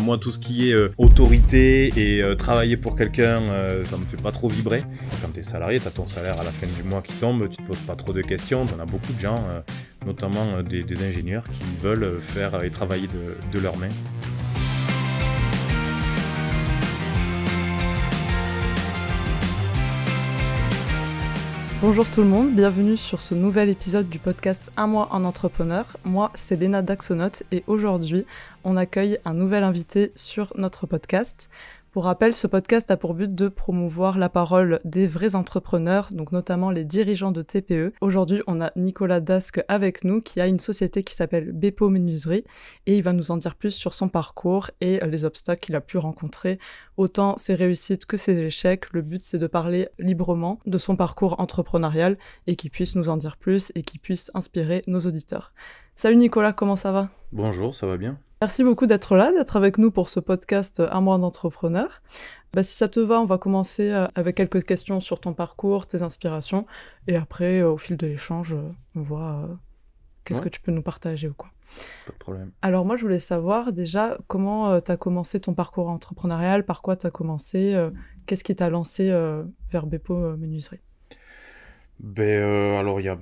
Moi, tout ce qui est autorité et travailler pour quelqu'un, ça me fait pas trop vibrer. Quand tu es salarié, tu as ton salaire à la fin du mois qui tombe, tu te poses pas trop de questions. On a beaucoup de gens, notamment des ingénieurs, qui veulent faire et travailler de leurs mains. Bonjour tout le monde, bienvenue sur ce nouvel épisode du podcast Un mois en entrepreneur. Moi, c'est Léna Daxonote et aujourd'hui, on accueille un nouvel invité sur notre podcast. Pour rappel, ce podcast a pour but de promouvoir la parole des vrais entrepreneurs, donc notamment les dirigeants de TPE. Aujourd'hui, on a Nicolas Dasque avec nous qui a une société qui s'appelle Bepo Menuiserie et il va nous en dire plus sur son parcours et les obstacles qu'il a pu rencontrer, autant ses réussites que ses échecs. Le but, c'est de parler librement de son parcours entrepreneurial et qu'il puisse nous en dire plus et qu'il puisse inspirer nos auditeurs. Salut Nicolas, comment ça va ? Bonjour, ça va bien ? Merci beaucoup d'être là, d'être avec nous pour ce podcast Un mois d'entrepreneur. Si ça te va, on va commencer avec quelques questions sur ton parcours, tes inspirations, et après, au fil de l'échange, on voit qu'est-ce que tu peux nous partager ou quoi. Pas de problème. Alors moi, je voulais savoir déjà comment tu as commencé ton parcours entrepreneurial, par quoi tu as commencé, qu'est-ce qui t'a lancé vers Bepo Menuiserie ? Alors, il y a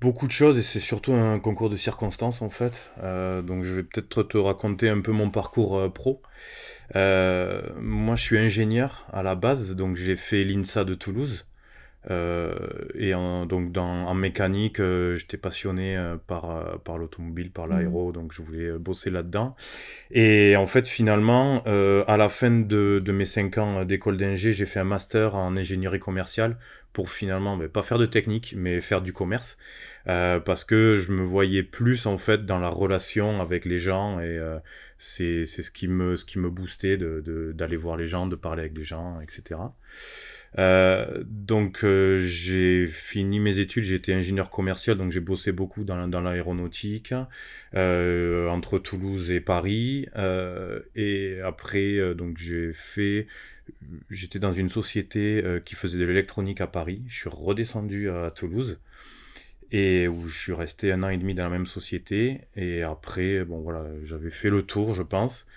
beaucoup de choses et c'est surtout un concours de circonstances en fait. Donc je vais peut-être te raconter un peu mon parcours pro. Moi je suis ingénieur à la base, donc j'ai fait l'INSA de Toulouse. En mécanique, j'étais passionné par l'automobile, par l'aéro, donc je voulais bosser là-dedans. Et en fait, finalement, à la fin de mes 5 ans d'école d'ingé, j'ai fait un master en ingénierie commerciale pour finalement pas faire de technique, mais faire du commerce. Parce que je me voyais plus en fait dans la relation avec les gens et c'est ce qui me boostait d'aller voir les gens, de parler avec les gens, etc. J'ai fini mes études, j'ai été ingénieur commercial, donc j'ai bossé beaucoup dans l'aéronautique, entre Toulouse et Paris, et après, j'étais dans une société qui faisait de l'électronique à Paris. Je suis redescendu à Toulouse, et où je suis resté 1 an et demi dans la même société, et après, j'avais fait le tour, je pense.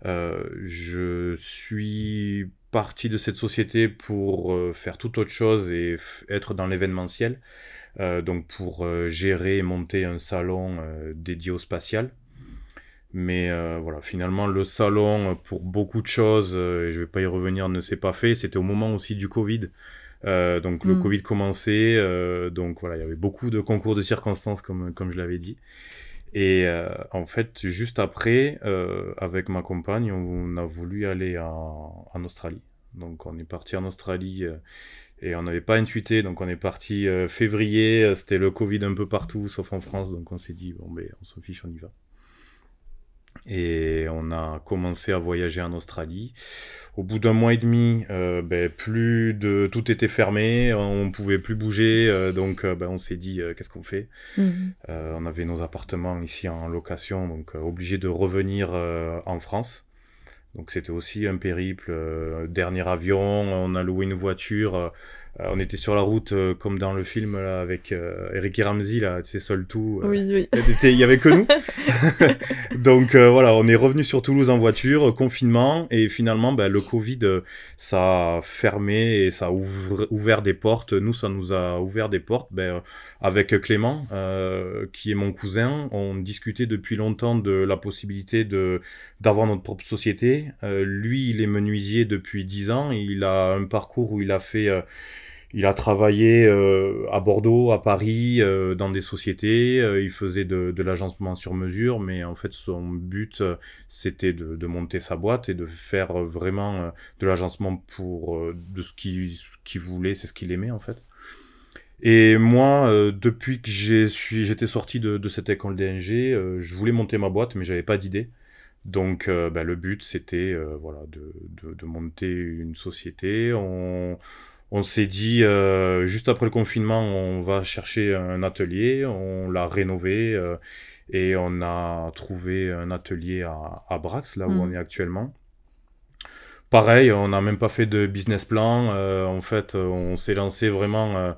Je suis parti de cette société pour faire toute autre chose et être dans l'événementiel, donc pour gérer et monter un salon dédié au spatial. Mais finalement le salon, pour beaucoup de choses, et je vais pas y revenir, ne s'est pas fait. C'était au moment aussi du Covid. Le Covid commençait, il y avait beaucoup de concours de circonstances comme je l'avais dit. Et en fait, juste après, avec ma compagne, on a voulu aller en Australie. Donc on est parti en Australie et on n'avait pas intuité, donc on est parti février, c'était le Covid un peu partout, sauf en France, donc on s'est dit, on s'en fiche, on y va. Et on a commencé à voyager en Australie. Au bout d'1 mois et demi, tout était fermé, on pouvait plus bouger, on s'est dit qu'est-ce qu'on fait. On avait nos appartements ici en location, donc obligé de revenir en France. Donc c'était aussi un périple, dernier avion, on a loué une voiture. On était sur la route comme dans le film là, avec Eric et Ramsey, là, c'est seul tout. Oui. Il y avait que nous. Donc on est revenu sur Toulouse en voiture, confinement, et finalement le Covid, ça a fermé et ça a ouvert des portes. Nous, ça nous a ouvert des portes. Avec Clément, qui est mon cousin, on discutait depuis longtemps de la possibilité d'avoir notre propre société. Lui, il est menuisier depuis 10 ans. Il a un parcours où il a travaillé à Bordeaux, à Paris, dans des sociétés. Il faisait de l'agencement sur mesure, mais en fait, son but, c'était de monter sa boîte et de faire vraiment de l'agencement de ce qu'il voulait, c'est ce qu'il aimait, en fait. Et moi, depuis que j'étais sorti de cette école d'ingé, je voulais monter ma boîte, mais j'avais pas d'idée. Donc, le but, c'était de monter une société. On s'est dit, juste après le confinement, on va chercher un atelier. On l'a rénové et on a trouvé un atelier à Brax, là où on est actuellement. Pareil, on n'a même pas fait de business plan. En fait, on s'est lancé vraiment...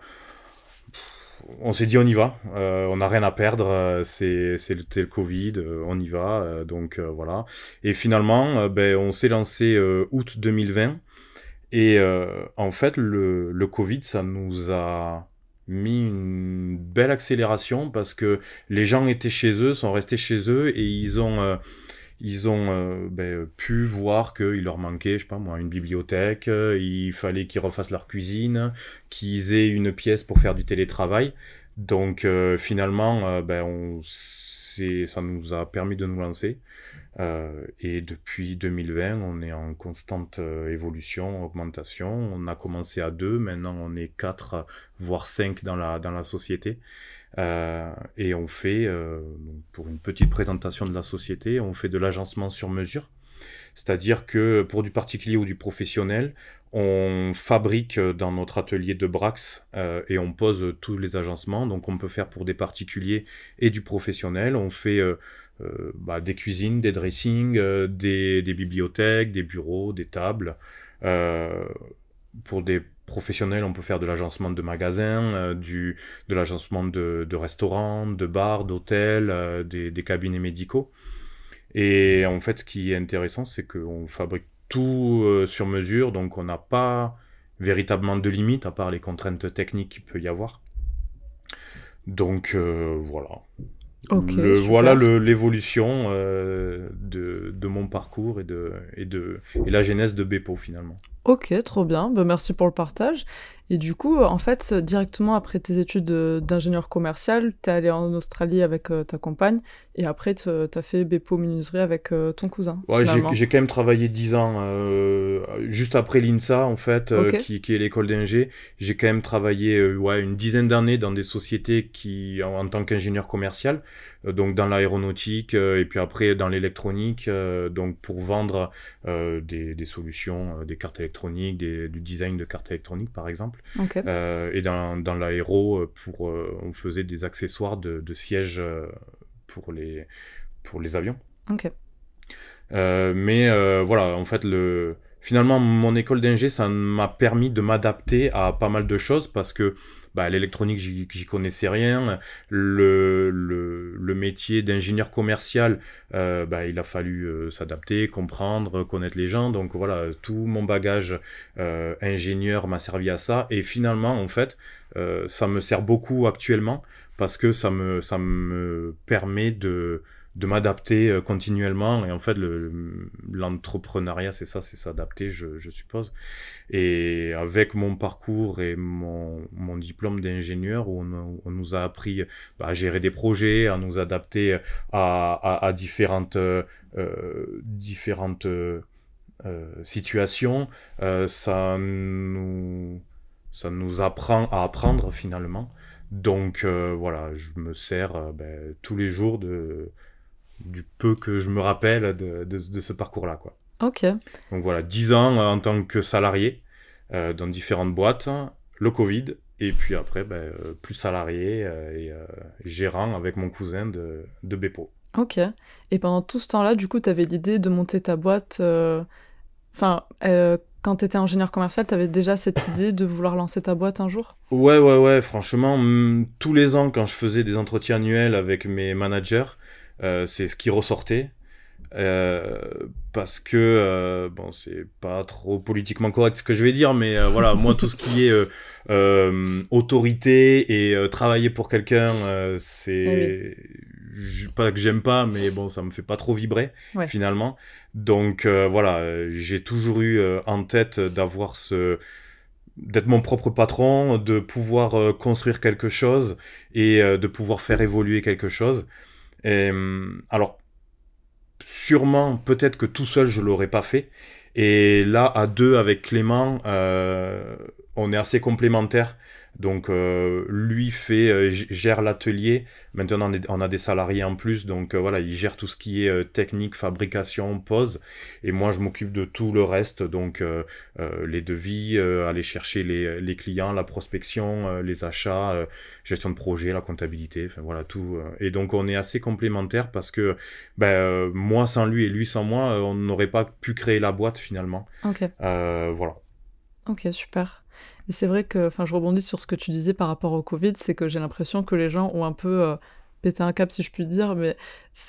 on s'est dit on y va, on n'a rien à perdre, c'est le Covid, on y va, donc voilà. Et finalement, on s'est lancé août 2020, et en fait, le Covid, ça nous a mis une belle accélération parce que les gens étaient chez eux, sont restés chez eux, et ils ont pu voir qu'il leur manquait, je sais pas moi, une bibliothèque, il fallait qu'ils refassent leur cuisine, qu'ils aient une pièce pour faire du télétravail. Donc finalement, ça nous a permis de nous lancer. Et depuis 2020, on est en constante évolution, augmentation. On a commencé à 2, maintenant on est 4, voire 5 dans la société. Et on fait, pour une petite présentation de la société, on fait de l'agencement sur mesure. C'est-à-dire que pour du particulier ou du professionnel, on fabrique dans notre atelier de Brax et on pose tous les agencements. Donc on peut faire pour des particuliers et du professionnel. On fait des cuisines, des dressings, des bibliothèques, des bureaux, des tables. Pour des professionnels, on peut faire de l'agencement de magasins, de l'agencement de restaurants, de bars, d'hôtels, des cabinets médicaux. Et en fait, ce qui est intéressant, c'est qu'on fabrique tout sur mesure, donc on n'a pas véritablement de limites, à part les contraintes techniques qu'il peut y avoir. Donc voilà. Ok, Voilà l'évolution de mon parcours et la genèse de Bepo finalement. Ok, trop bien. Merci pour le partage. Et du coup, en fait, directement après tes études d'ingénieur commercial, t'es allé en Australie avec ta compagne, et après, t'as fait Bepo Menuiserie avec ton cousin, Ouais, finalement. j'ai quand même travaillé 10 ans, juste après l'INSA, en fait, Ok. qui est l'école d'ingé. J'ai quand même travaillé une dizaine d'années dans des sociétés en tant qu'ingénieur commercial, donc dans l'aéronautique, et puis après dans l'électronique, donc pour vendre des solutions, des cartes électroniques, du design de cartes électroniques, par exemple. Ok. Et dans l'aéro, on faisait des accessoires de sièges pour les avions. Ok. Voilà, en fait, finalement, mon école d'ingé, ça m'a permis de m'adapter à pas mal de choses parce que l'électronique, j'y connaissais rien. Le métier d'ingénieur commercial, il a fallu s'adapter, comprendre, connaître les gens. Donc voilà, tout mon bagage ingénieur m'a servi à ça. Et finalement, en fait, ça me sert beaucoup actuellement parce que ça me permet de m'adapter continuellement. Et en fait, l'entrepreneuriat, c'est ça, c'est s'adapter, je suppose. Et avec mon parcours et mon diplôme d'ingénieur, où on nous a appris à gérer des projets, à nous adapter à différentes situations, ça nous apprend à apprendre finalement. Donc voilà, je me sers tous les jours du peu que je me rappelle de ce parcours-là, quoi. Ok. Donc voilà, 10 ans en tant que salarié dans différentes boîtes, le Covid, et puis après, plus salarié et gérant avec mon cousin de Bepo. Ok. Et pendant tout ce temps-là, du coup, t'avais l'idée de monter ta boîte. Quand t'étais ingénieur commercial, t'avais déjà cette idée de vouloir lancer ta boîte un jour? Ouais, franchement, tous les ans, quand je faisais des entretiens annuels avec mes managers, c'est ce qui ressortait. Parce que, c'est pas trop politiquement correct ce que je vais dire, mais voilà, moi, tout ce qui est autorité et travailler pour quelqu'un, c'est... pas que j'aime pas, mais bon, ça me fait pas trop vibrer, finalement. Donc, voilà, j'ai toujours eu en tête d'être mon propre patron, de pouvoir construire quelque chose et de pouvoir faire évoluer quelque chose. Alors, sûrement, peut-être que tout seul, je l'aurais pas fait. Et là, à 2, avec Clément, on est assez complémentaires. Donc, lui gère l'atelier. Maintenant, on a des salariés en plus. Donc, voilà, il gère tout ce qui est technique, fabrication, pose. Et moi, je m'occupe de tout le reste. Donc, les devis, aller chercher les clients, la prospection, les achats, gestion de projet, la comptabilité. Enfin, voilà, tout. Et donc, on est assez complémentaires parce que moi sans lui et lui sans moi, on n'aurait pas pu créer la boîte finalement. Ok. Voilà. Ok, super. Et c'est vrai que, enfin, je rebondis sur ce que tu disais par rapport au Covid, c'est que j'ai l'impression que les gens ont un peu pété un câble, si je puis dire, mais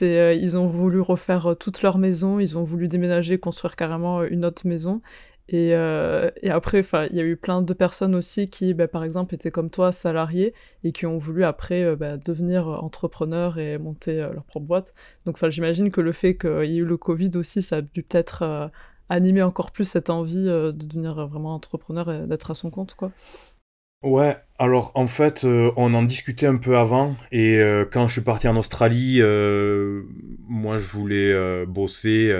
ils ont voulu refaire toute leur maison, ils ont voulu déménager, construire carrément une autre maison. Et après, enfin, il y a eu plein de personnes aussi qui, bah, par exemple, étaient comme toi, salariés, et qui ont voulu après bah, devenir entrepreneurs et monter leur propre boîte. Donc, enfin, j'imagine que le fait qu'il y ait eu le Covid aussi, ça a dû peut-être animer encore plus cette envie de devenir vraiment entrepreneur et d'être à son compte, quoi. Ouais, alors en fait, on en discutait un peu avant, et quand je suis parti en Australie, moi je voulais bosser.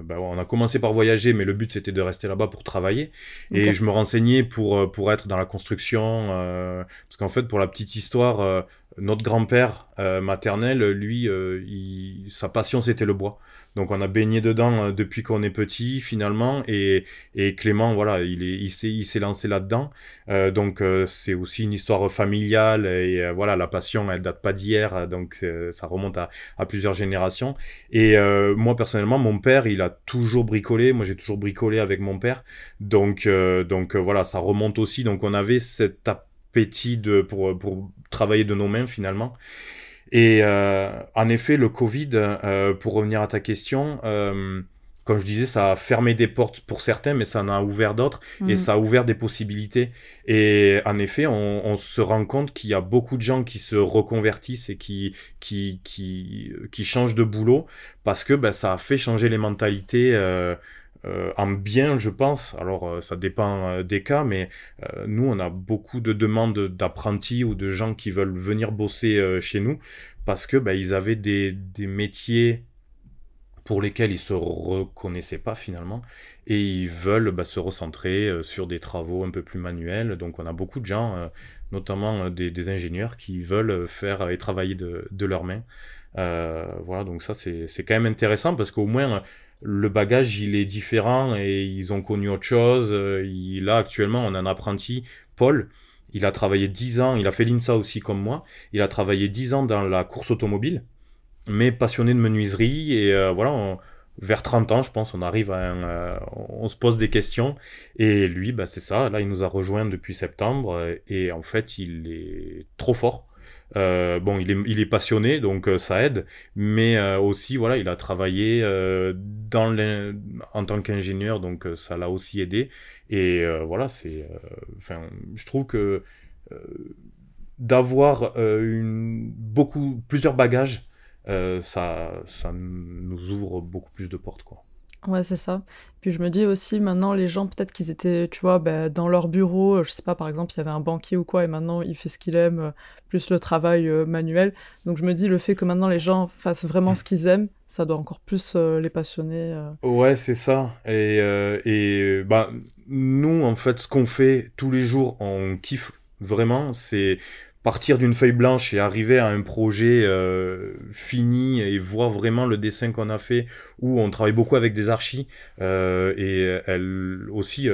Bah, ouais, on a commencé par voyager, mais le but c'était de rester là-bas pour travailler. Ok. Et je me renseignais pour être dans la construction, parce qu'en fait, pour la petite histoire, notre grand-père maternel, lui, sa passion c'était le bois. Donc on a baigné dedans depuis qu'on est petit finalement, et Clément, voilà, il s'est lancé là-dedans. Donc c'est aussi une histoire familiale, et voilà, la passion elle date pas d'hier, donc ça remonte à plusieurs générations. Et moi personnellement, mon père il a toujours bricolé, moi j'ai toujours bricolé avec mon père, donc voilà, ça remonte aussi, donc on avait cet appétit pour travailler de nos mains finalement. Et en effet, le Covid, pour revenir à ta question, comme je disais, ça a fermé des portes pour certains, mais ça en a ouvert d'autres, et Mhm. ça a ouvert des possibilités. Et en effet, on se rend compte qu'il y a beaucoup de gens qui se reconvertissent et qui changent de boulot, parce que ben, ça a fait changer les mentalités. En bien, je pense. Alors, ça dépend des cas, mais nous, on a beaucoup de demandes d'apprentis ou de gens qui veulent venir bosser chez nous, parce que bah, ils avaient des métiers pour lesquels ils se reconnaissaient pas finalement, et ils veulent bah, se recentrer sur des travaux un peu plus manuels. Donc, on a beaucoup de gens, notamment des ingénieurs, qui veulent faire et travailler de leurs mains. Voilà, donc ça, c'est quand même intéressant, parce qu'au moins, le bagage, il est différent, et ils ont connu autre chose. Là, actuellement, on a un apprenti, Paul. Il a travaillé 10 ans, il a fait l'INSA aussi comme moi. Il a travaillé 10 ans dans la course automobile, mais passionné de menuiserie. Et voilà, vers 30 ans, je pense, on se pose des questions. Et lui, bah, c'est ça. Là, il nous a rejoints depuis septembre. Et en fait, il est trop fort. Bon, il est passionné, donc ça aide, mais aussi, voilà, il a travaillé en tant qu'ingénieur, donc ça l'a aussi aidé. Et voilà, enfin, je trouve que euh, d'avoir plusieurs bagages, ça nous ouvre beaucoup plus de portes, quoi. Ouais, c'est ça. Puis je me dis aussi, maintenant, les gens, peut-être qu'ils étaient, tu vois, bah, dans leur bureau, je sais pas, par exemple, il y avait un banquier ou quoi, et maintenant, il fait ce qu'il aime, plus le travail manuel. Donc je me dis, le fait que maintenant les gens fassent vraiment ce qu'ils aiment, ça doit encore plus les passionner. Ouais, c'est ça. Et bah, nous, en fait, ce qu'on fait tous les jours, on kiffe vraiment, c'est partir d'une feuille blanche et arriver à un projet fini, et voir vraiment le dessin qu'on a fait, où on travaille beaucoup avec des archis, et elles aussi,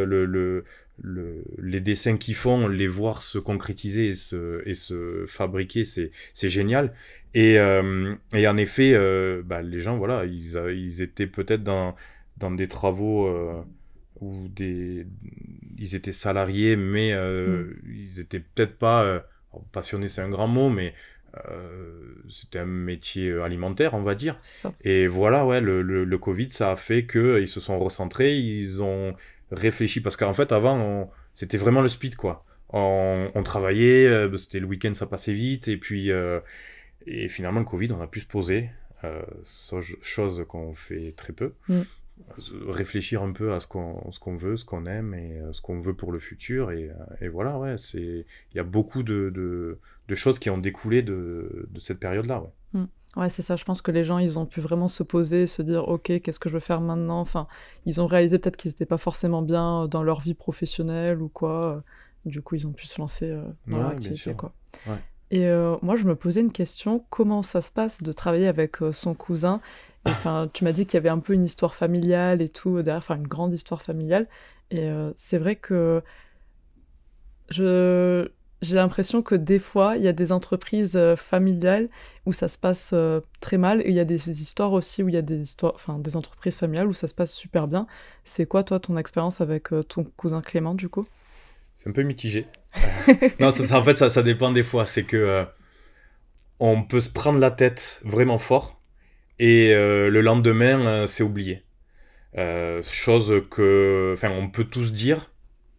les dessins qu'ils font, les voir se concrétiser et se fabriquer, c'est génial. Et en effet, bah, les gens, voilà, ils étaient peut-être dans des travaux où ils étaient salariés, mais Mm. ils étaient peut-être pas passionnés, c'est un grand mot, mais c'était un métier alimentaire, on va dire. C'est ça. Et voilà, ouais, le Covid, ça a fait qu'ils se sont recentrés, ils ont réfléchi, parce qu'en fait, avant, c'était vraiment le speed, quoi. On travaillait, c'était le week-end, ça passait vite, et finalement, le Covid, on a pu se poser, chose qu'on fait très peu, Mm. réfléchir un peu à ce qu'on veut, ce qu'on aime, et ce qu'on veut pour le futur. Et voilà, ouais, il y a beaucoup de choses qui ont découlé de cette période-là, ouais. Mm. Ouais, c'est ça. Je pense que les gens, ils ont pu vraiment se poser, se dire, OK, qu'est-ce que je veux faire maintenant? Enfin, ils ont réalisé peut-être qu'ils n'étaient pas forcément bien dans leur vie professionnelle ou quoi. Du coup, ils ont pu se lancer dans leur Ouais, bien activité, sûr. quoi. Ouais. Et moi, je me posais une question, comment ça se passe de travailler avec son cousin? Et enfin, tu m'as dit qu'il y avait un peu une histoire familiale et tout derrière, enfin une grande histoire familiale. Et c'est vrai que je j'ai l'impression que des fois, il y a des entreprises familiales où ça se passe très mal, et il y a des histoires aussi où il y a des entreprises familiales où ça se passe super bien. C'est quoi, toi, ton expérience avec ton cousin Clément, du coup? C'est un peu mitigé. Non, en fait, ça dépend des fois. C'est que on peut se prendre la tête vraiment fort et le lendemain, c'est oublié. Chose que, enfin, on peut tous dire.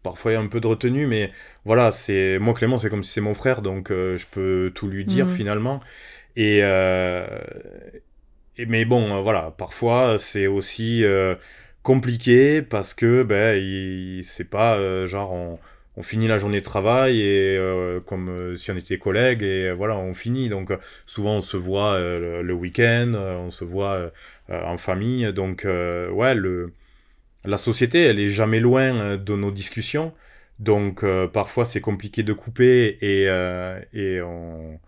Parfois, il y a un peu de retenue, mais voilà, moi, Clément, c'est comme si c'est mon frère, donc je peux tout lui dire finalement. Et, mais bon, voilà, parfois, c'est aussi compliqué parce que, c'est pas genre, on finit la journée de travail et comme si on était collègues et voilà, on finit. Donc, souvent, on se voit le week-end, on se voit en famille. Donc, ouais, la société, elle est jamais loin de nos discussions. Donc, parfois, c'est compliqué de couper et on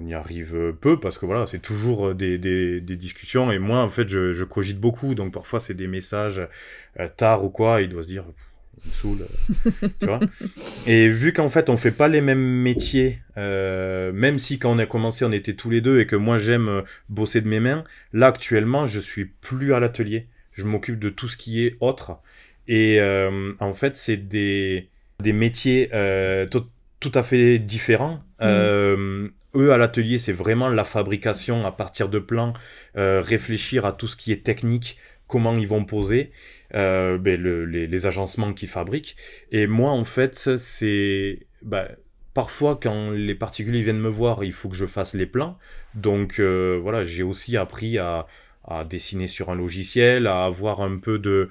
y arrive peu parce que voilà, c'est toujours des discussions. Et moi, en fait, je cogite beaucoup. Donc, parfois, c'est des messages tard ou quoi. Il doit se dire, il me saoule, tu vois. Et vu qu'en fait, on fait pas les mêmes métiers, même si quand on a commencé, on était tous les deux et que moi, j'aime bosser de mes mains, là, actuellement, je suis plus à l'atelier. Je m'occupe de tout ce qui est autre. Et en fait, c'est des métiers tout à fait différents. Eux, à l'atelier, c'est vraiment la fabrication à partir de plans, réfléchir à tout ce qui est technique, comment ils vont poser, les agencements qu'ils fabriquent. Et moi, en fait, c'est... parfois, quand les particuliers viennent me voir, il faut que je fasse les plans. Donc, voilà, j'ai aussi appris à dessiner sur un logiciel, à avoir un peu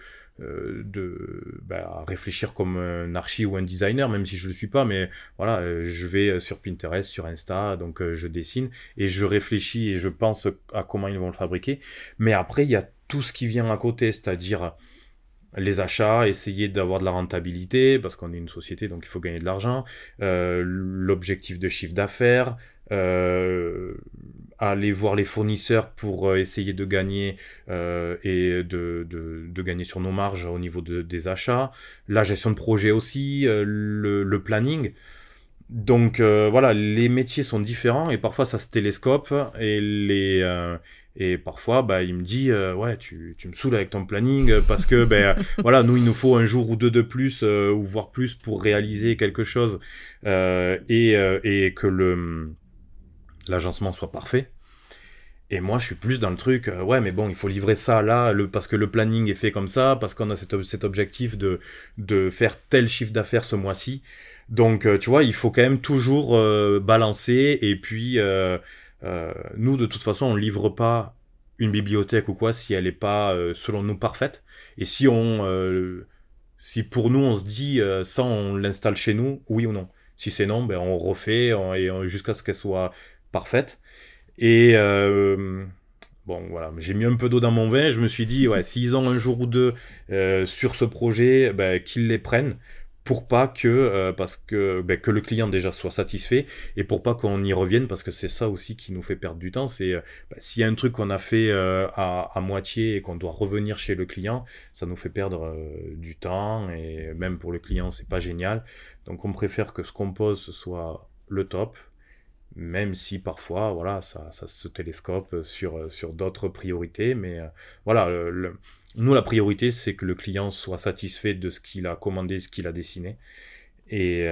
à réfléchir comme un archi ou un designer, même si je le suis pas, mais voilà, je vais sur Pinterest, sur Insta, donc je dessine et je réfléchis et je pense à comment ils vont le fabriquer. Mais après, il y a tout ce qui vient à côté, c'est-à-dire les achats, essayer d'avoir de la rentabilité, parce qu'on est une société, donc il faut gagner de l'argent, l'objectif de chiffre d'affaires, aller voir les fournisseurs pour essayer de gagner et de gagner sur nos marges au niveau des achats, la gestion de projet aussi, le planning. Donc voilà, les métiers sont différents et parfois ça se télescope et parfois il me dit ouais tu me saoules avec ton planning parce que voilà, nous il nous faut un jour ou deux de plus ou voire plus pour réaliser quelque chose et que l'agencement soit parfait. Et moi, je suis plus dans le truc, ouais, mais bon, il faut livrer ça là, parce que le planning est fait comme ça, parce qu'on a cet objectif de faire tel chiffre d'affaires ce mois-ci. Donc, tu vois, il faut quand même toujours balancer. Et puis, nous, de toute façon, on livre pas une bibliothèque ou quoi si elle n'est pas, selon nous, parfaite. Et si pour nous, on se dit, ça, on l'installe chez nous, oui ou non. Si c'est non, on refait jusqu'à ce qu'elle soit parfaite. Et bon, voilà, j'ai mis un peu d'eau dans mon vin. Je me suis dit, ouais, s'ils ont un jour ou deux sur ce projet, qu'ils les prennent pour pas que, que le client déjà soit satisfait et pour pas qu'on y revienne, parce que c'est ça aussi qui nous fait perdre du temps. C'est s'il y a un truc qu'on a fait à moitié et qu'on doit revenir chez le client, ça nous fait perdre du temps et même pour le client, c'est pas génial. Donc on préfère que ce qu'on pose soit le top. Même si parfois, voilà, ça se télescope sur d'autres priorités. Mais voilà, nous, la priorité, c'est que le client soit satisfait de ce qu'il a commandé, ce qu'il a dessiné. Et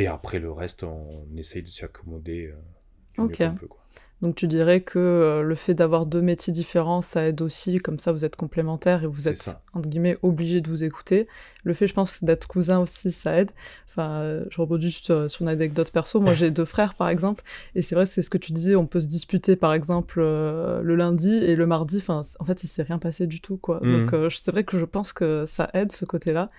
après, le reste, on essaye de s'y accommoder du mieux qu'on peut, quoi. Donc tu dirais que le fait d'avoir deux métiers différents, ça aide aussi, comme ça vous êtes complémentaires et vous êtes, entre guillemets, obligés de vous écouter. Le fait, je pense, d'être cousin aussi, ça aide. Enfin, je rebondis juste sur une anecdote perso. Moi, j'ai deux frères, par exemple, et c'est vrai, c'est ce que tu disais, on peut se disputer, par exemple, le lundi, et le mardi, en fait, il s'est rien passé du tout, quoi. Donc c'est vrai que je pense que ça aide, ce côté-là.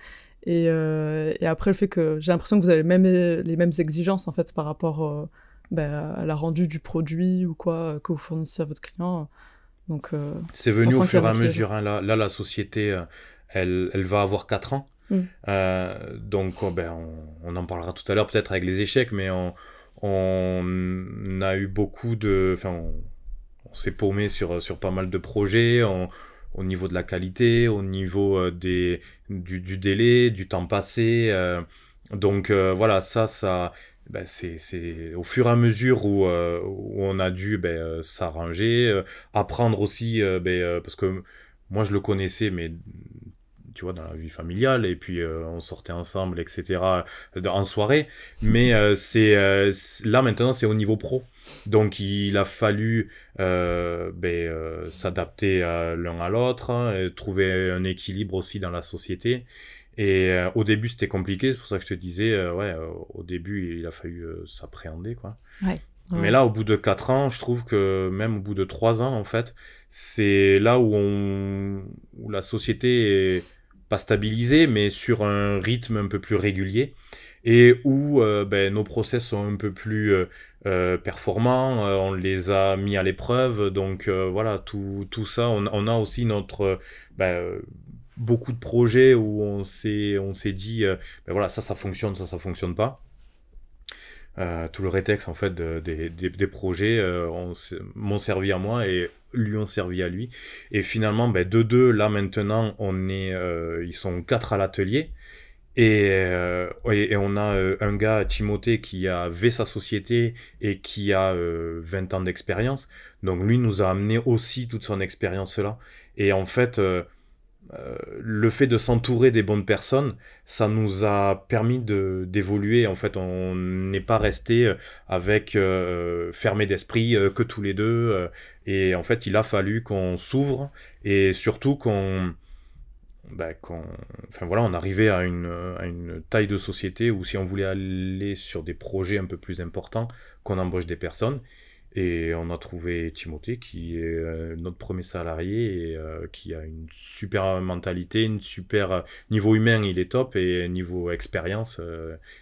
Et après, le fait que j'ai l'impression que vous avez les mêmes exigences, en fait, par rapport... à la rendue du produit ou quoi que vous fournissez à votre client. Donc, c'est venu au fur et à mesure. Hein. Là, la société, elle va avoir 4 ans. Donc, on en parlera tout à l'heure peut-être avec les échecs, mais on a eu beaucoup de... Enfin, on s'est paumé sur pas mal de projets, au niveau de la qualité, au niveau du délai, du temps passé. Donc, voilà, ça c'est au fur et à mesure où on a dû s'arranger, apprendre aussi, parce que moi je le connaissais, mais tu vois, dans la vie familiale, et puis on sortait ensemble, etc., en soirée, mais là maintenant c'est au niveau pro. Donc il a fallu s'adapter l'un à l'autre, hein, et trouver un équilibre aussi dans la société. Et au début c'était compliqué, c'est pour ça que je te disais, au début il a fallu s'appréhender, quoi. Ouais. Mais là, au bout de 4 ans, je trouve que même au bout de 3 ans, en fait, c'est là où la société est pas stabilisée, mais sur un rythme un peu plus régulier, et où nos process sont un peu plus performants, on les a mis à l'épreuve, donc voilà, tout ça, on a aussi beaucoup de projets où on s'est dit, voilà, ça fonctionne, ça fonctionne pas. Tout le rétexte en fait des projets m'ont servi à moi et lui ont servi à lui, et finalement de deux là maintenant ils sont 4 à l'atelier, et on a un gars, Timothée, qui avait sa société et qui a 20 ans d'expérience, donc lui nous a amené aussi toute son expérience là, et en fait le fait de s'entourer des bonnes personnes, ça nous a permis d'évoluer. En fait, on n'est pas resté avec fermé d'esprit que tous les deux. Et en fait, il a fallu qu'on s'ouvre, et surtout enfin voilà, on arrivait à une taille de société où si on voulait aller sur des projets un peu plus importants, qu'on embauche des personnes. Et on a trouvé Timothée, qui est notre premier salarié, et qui a une super mentalité, une super niveau humain, il est top, et niveau expérience,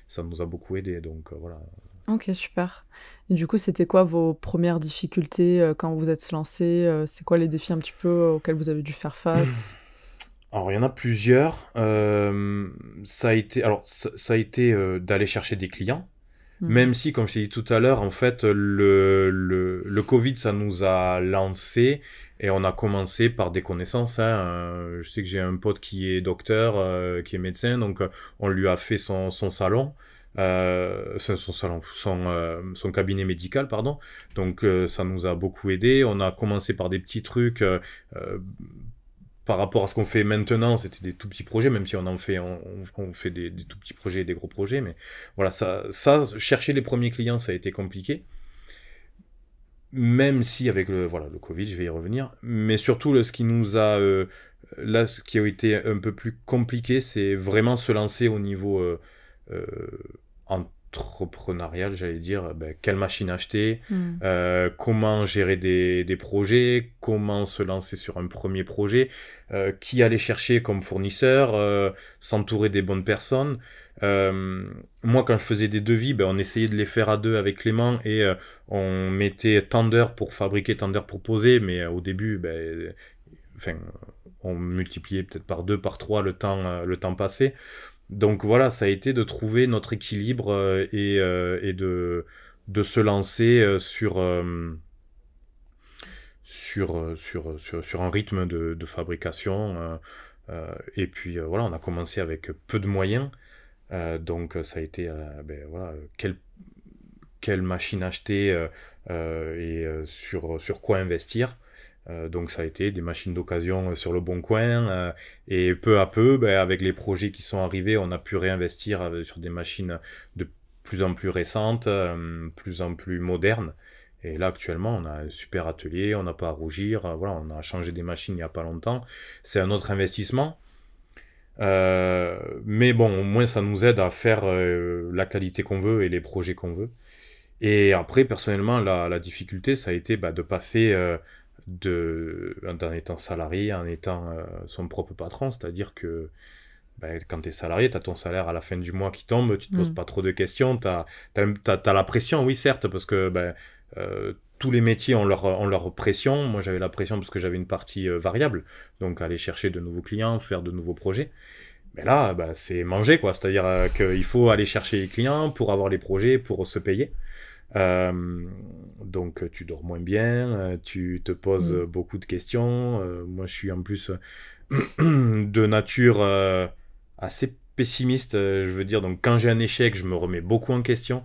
ça nous a beaucoup aidé. Donc voilà. Ok, super. Et du coup, c'était quoi vos premières difficultés quand vous êtes lancé? C'est quoi les défis un petit peu auxquels vous avez dû faire face? Alors il y en a plusieurs. Ça a été d'aller chercher des clients. Même si, comme je t'ai dit tout à l'heure, en fait, le Covid, ça nous a lancé, et on a commencé par des connaissances, hein. Je sais que j'ai un pote qui est docteur, qui est médecin, donc on lui a fait son salon, son cabinet médical, pardon. Donc ça nous a beaucoup aidé. On a commencé par des petits trucs. Par rapport à ce qu'on fait maintenant, c'était des tout petits projets, même si on fait des tout petits projets et des gros projets, mais voilà, chercher les premiers clients, ça a été compliqué, même si avec le Covid, je vais y revenir, mais surtout ce qui a été un peu plus compliqué, c'est vraiment se lancer au niveau entrepreneurial, j'allais dire, quelle machine acheter, comment gérer des projets, comment se lancer sur un premier projet, qui aller chercher comme fournisseur, s'entourer des bonnes personnes. Moi, quand je faisais des devis, on essayait de les faire à deux avec Clément, et on mettait tant d'heures pour fabriquer, tant d'heures pour poser, mais au début, on multipliait peut-être par 2, par 3 le temps passé. Donc voilà, ça a été de trouver notre équilibre, et de se lancer sur un rythme de fabrication. Et puis voilà, on a commencé avec peu de moyens. Donc ça a été voilà, quelle machine acheter, et sur quoi investir. Donc ça a été des machines d'occasion sur le bon coin, et peu à peu, avec les projets qui sont arrivés, on a pu réinvestir sur des machines de plus en plus récentes, plus en plus modernes. Et là actuellement on a un super atelier, on n'a pas à rougir, voilà, on a changé des machines il n'y a pas longtemps. C'est un autre investissement, mais bon, au moins ça nous aide à faire la qualité qu'on veut et les projets qu'on veut. Et après, personnellement, la difficulté, ça a été de passer en étant salarié, en étant son propre patron, c'est-à-dire que quand tu es salarié, tu as ton salaire à la fin du mois qui tombe, tu te poses pas trop de questions, tu as la pression, oui certes, parce que tous les métiers ont leur pression. Moi j'avais la pression parce que j'avais une partie variable, donc aller chercher de nouveaux clients, faire de nouveaux projets. Mais là, c'est manger, quoi, c'est-à-dire qu'il faut aller chercher les clients pour avoir les projets, pour se payer. Donc tu dors moins bien, tu te poses beaucoup de questions. Moi je suis en plus de nature assez pessimiste, je veux dire, donc quand j'ai un échec je me remets beaucoup en question.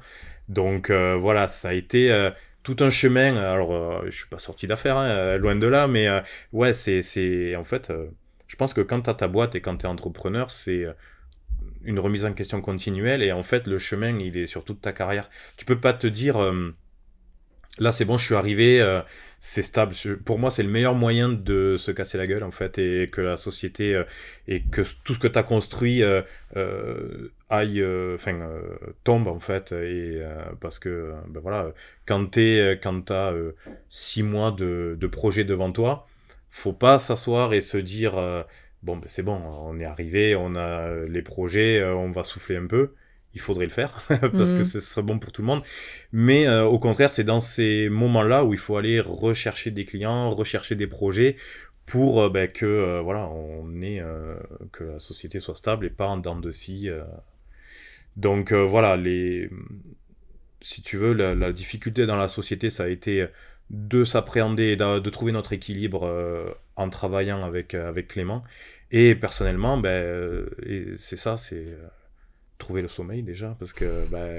Donc voilà, ça a été tout un chemin. Alors, je suis pas sorti d'affaires, hein, loin de là, mais ouais, en fait, je pense que quand tu as ta boîte et quand tu es entrepreneur, c'est une remise en question continuelle et en fait, le chemin, il est sur toute ta carrière. Tu peux pas te dire, là, c'est bon, je suis arrivé, c'est stable. Pour moi, c'est le meilleur moyen de se casser la gueule, en fait, et que la société et que tout ce que tu as construit tombe, en fait. Et parce que, ben voilà, quand t'as 6 mois de projet devant toi, faut pas s'asseoir et se dire, bon, ben c'est bon, on est arrivé, on a les projets, on va souffler un peu. Il faudrait le faire parce que ce serait bon pour tout le monde. Mais au contraire, c'est dans ces moments-là où il faut aller rechercher des clients, rechercher des projets pour que voilà, que la société soit stable et pas en dents de scie. Donc voilà, si tu veux, la difficulté dans la société, ça a été de s'appréhender et de trouver notre équilibre en travaillant avec Clément. Et personnellement, c'est ça, c'est trouver le sommeil déjà, parce que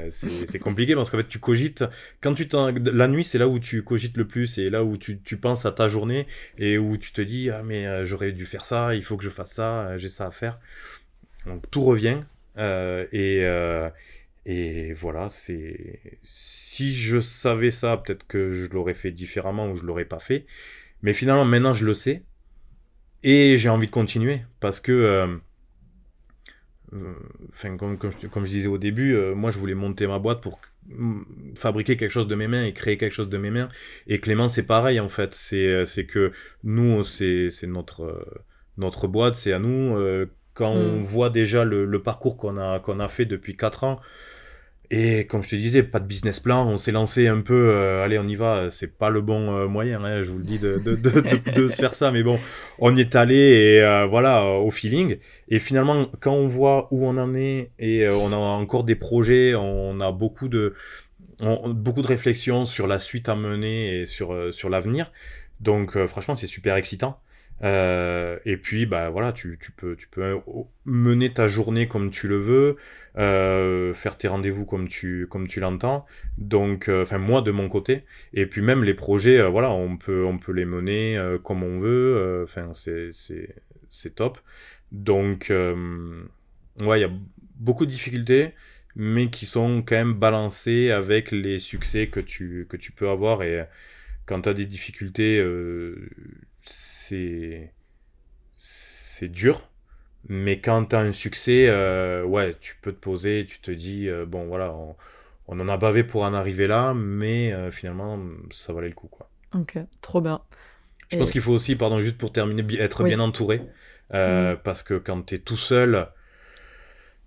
c'est compliqué, parce qu'en fait tu cogites, la nuit c'est là où tu cogites le plus, et là où tu penses à ta journée, et où tu te dis, ah mais j'aurais dû faire ça, il faut que je fasse ça, j'ai ça à faire. Donc tout revient, et voilà, si je savais ça, peut-être que je l'aurais fait différemment ou je l'aurais pas fait, mais finalement maintenant je le sais, et j'ai envie de continuer, parce que comme je disais au début, moi je voulais monter ma boîte pour fabriquer quelque chose de mes mains et créer quelque chose de mes mains. Et Clément, c'est pareil en fait. C'est que nous, c'est notre boîte, c'est à nous. Quand on voit déjà le parcours qu'on a fait depuis 4 ans, et comme je te disais, pas de business plan, on s'est lancé un peu, allez on y va, c'est pas le bon moyen, hein, je vous le dis, de se faire ça, mais bon, on y est allé et voilà, au feeling. Et finalement, quand on voit où on en est, et on a encore des projets, on a beaucoup de réflexions sur la suite à mener et sur l'avenir, donc franchement c'est super excitant. Et puis bah voilà, tu peux mener ta journée comme tu le veux, faire tes rendez-vous comme tu l'entends. Donc moi de mon côté, et puis même les projets, voilà, on peut les mener comme on veut. C'est top. Donc ouais, il y a beaucoup de difficultés, mais qui sont quand même balancées avec les succès que tu peux avoir. Et quand tu as des difficultés, c'est dur, mais quand tu as un succès, ouais, tu peux te poser, tu te dis, bon voilà, on en a bavé pour en arriver là, mais finalement, ça valait le coup, quoi. Ok, trop bien. Je pense qu'il faut aussi, pardon, juste pour terminer, être bien entouré, parce que quand tu es tout seul,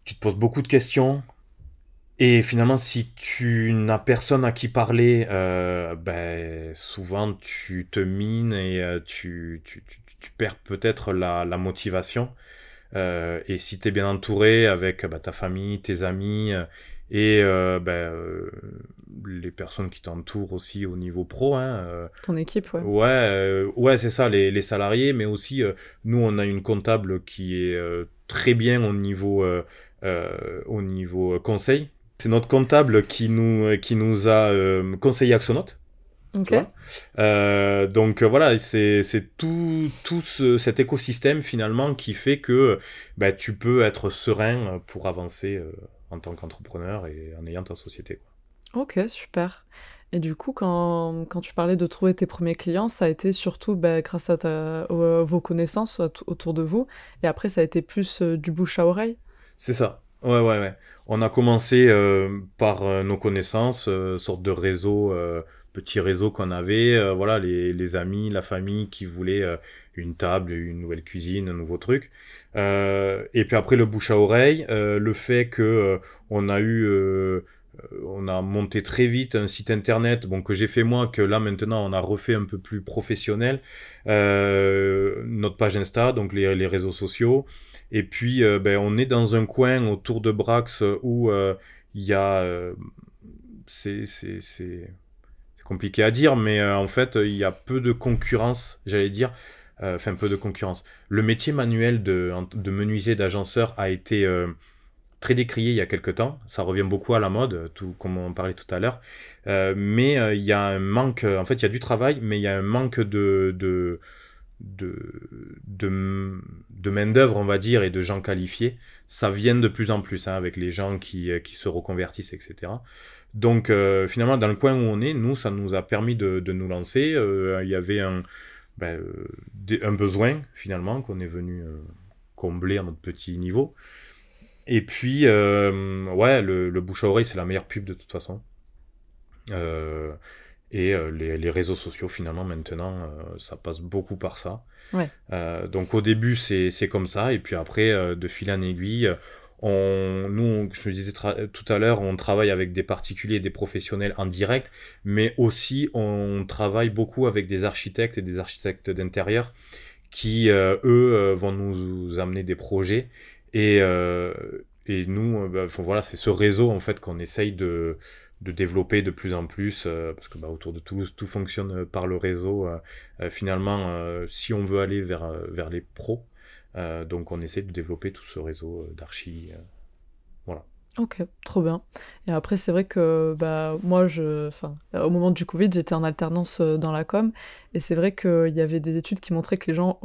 tu te poses beaucoup de questions. Et finalement, si tu n'as personne à qui parler, souvent tu te mines et tu perds peut-être la motivation. Et si tu es bien entouré avec ta famille, tes amis et les personnes qui t'entourent aussi au niveau pro. Hein, ton équipe, ouais. Ouais, c'est ça, les salariés, mais aussi, nous, on a une comptable qui est très bien au niveau conseil. C'est notre comptable qui nous a conseillé Axonote. Ok. Donc voilà, c'est tout cet écosystème finalement qui fait que tu peux être serein pour avancer en tant qu'entrepreneur et en ayant ta société, quoi. Ok, super. Et du coup, quand tu parlais de trouver tes premiers clients, ça a été surtout grâce à vos connaissances autour de vous, et après ça a été plus du bouche à oreille? C'est ça. Ouais. On a commencé par nos connaissances, sorte de réseau, petit réseau qu'on avait, voilà, les amis, la famille qui voulaient une table, une nouvelle cuisine, un nouveau truc. Et puis après le bouche à oreille, le fait que on a monté très vite un site internet, bon, que j'ai fait moi, que là maintenant on a refait un peu plus professionnel, notre page Insta, donc les réseaux sociaux. Et puis, on est dans un coin autour de Brax où il y a... c'est compliqué à dire, mais en fait, il y a peu de concurrence, j'allais dire. Peu de concurrence. Le métier manuel de menuisier, d'agenceur a été très décrié il y a quelques temps. Ça revient beaucoup à la mode, tout comme on parlait tout à l'heure. Mais il y a un manque, en fait, il y a du travail, mais il y a un manque de main-d'œuvre, on va dire, et de gens qualifiés. Ça vient de plus en plus, hein, avec les gens qui se reconvertissent, etc. Donc, finalement, dans le coin où on est, nous, ça nous a permis de nous lancer. Il y avait un besoin, finalement, qu'on est venu combler à notre petit niveau. Et puis, ouais, le bouche à oreille, c'est la meilleure pub de toute façon. Les réseaux sociaux, finalement, maintenant, ça passe beaucoup par ça. Ouais. Donc au début, c'est comme ça. Et puis après, de fil en aiguille, je me disais tout à l'heure, on travaille avec des particuliers et des professionnels en direct, mais aussi on travaille beaucoup avec des architectes et des architectes d'intérieur qui, eux, vont nous amener des projets. Et nous, voilà, c'est ce réseau en fait qu'on essaye de développer de plus en plus, parce que autour de Toulouse, tout fonctionne par le réseau. Finalement, si on veut aller vers les pros, donc on essaie de développer tout ce réseau d'archi. Voilà. Ok, trop bien. Et après, c'est vrai que moi, au moment du Covid, j'étais en alternance dans la com, et c'est vrai qu'il y avait des études qui montraient que les gens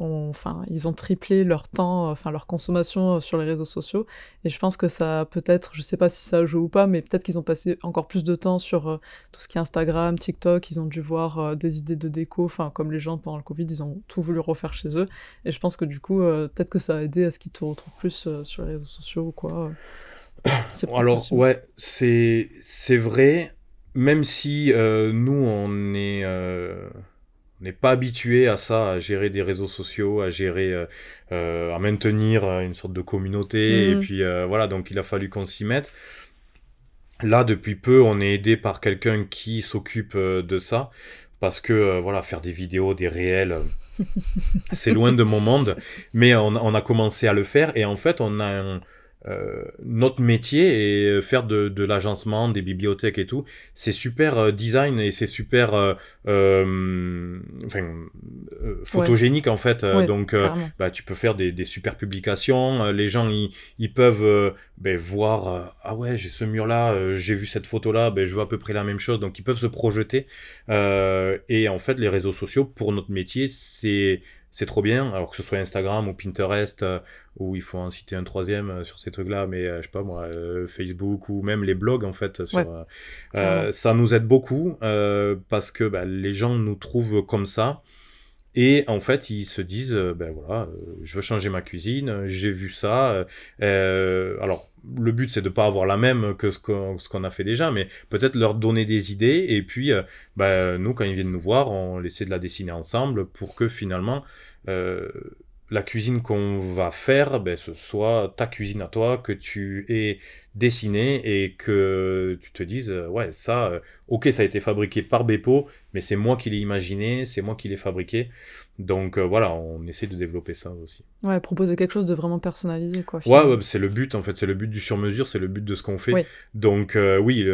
ils ont triplé leur temps, leur consommation sur les réseaux sociaux. Et je pense que ça, peut-être, je sais pas si ça joue ou pas, mais peut-être qu'ils ont passé encore plus de temps sur tout ce qui est Instagram, TikTok. Ils ont dû voir des idées de déco, comme les gens pendant le Covid, ils ont tout voulu refaire chez eux. Et je pense que du coup, peut-être que ça a aidé à ce qu'ils te retrouvent plus sur les réseaux sociaux ou quoi. Alors, possible. ouais, c'est vrai, même si nous, on n'est pas habitué à ça, à gérer des réseaux sociaux, à gérer, à maintenir une sorte de communauté, et puis voilà, donc il a fallu qu'on s'y mette. Là, depuis peu, on est aidé par quelqu'un qui s'occupe de ça, parce que voilà, faire des vidéos, des réels, c'est loin de mon monde, mais on a commencé à le faire, et en fait, on a notre métier et faire de l'agencement, des bibliothèques et tout, c'est super design et c'est super photogénique en fait. Ouais, Donc tu peux faire des super publications. Les gens ils peuvent voir ah ouais, j'ai ce mur là, j'ai vu cette photo là, je veux à peu près la même chose. Donc ils peuvent se projeter. Et en fait les réseaux sociaux pour notre métier c'est trop bien, alors que ce soit Instagram ou Pinterest, où il faut en citer un troisième sur ces trucs-là, mais je sais pas moi, Facebook ou même les blogs en fait, ça nous aide beaucoup parce que les gens nous trouvent comme ça. Et en fait, ils se disent, je veux changer ma cuisine, j'ai vu ça. Alors, le but, c'est de pas avoir la même que ce qu'on a fait déjà, mais peut-être leur donner des idées. Et puis, nous, quand ils viennent nous voir, on essaie de la dessiner ensemble pour que finalement, la cuisine qu'on va faire, ce soit ta cuisine à toi, que tu aies dessinée et que tu te dises, ouais, ça, ok, ça a été fabriqué par Bepo, mais c'est moi qui l'ai imaginé, c'est moi qui l'ai fabriqué. Donc voilà, on essaie de développer ça aussi. Ouais, proposer quelque chose de vraiment personnalisé, quoi. Ouais, c'est le but, en fait, c'est le but du sur-mesure, c'est le but de ce qu'on fait. Oui. Donc oui,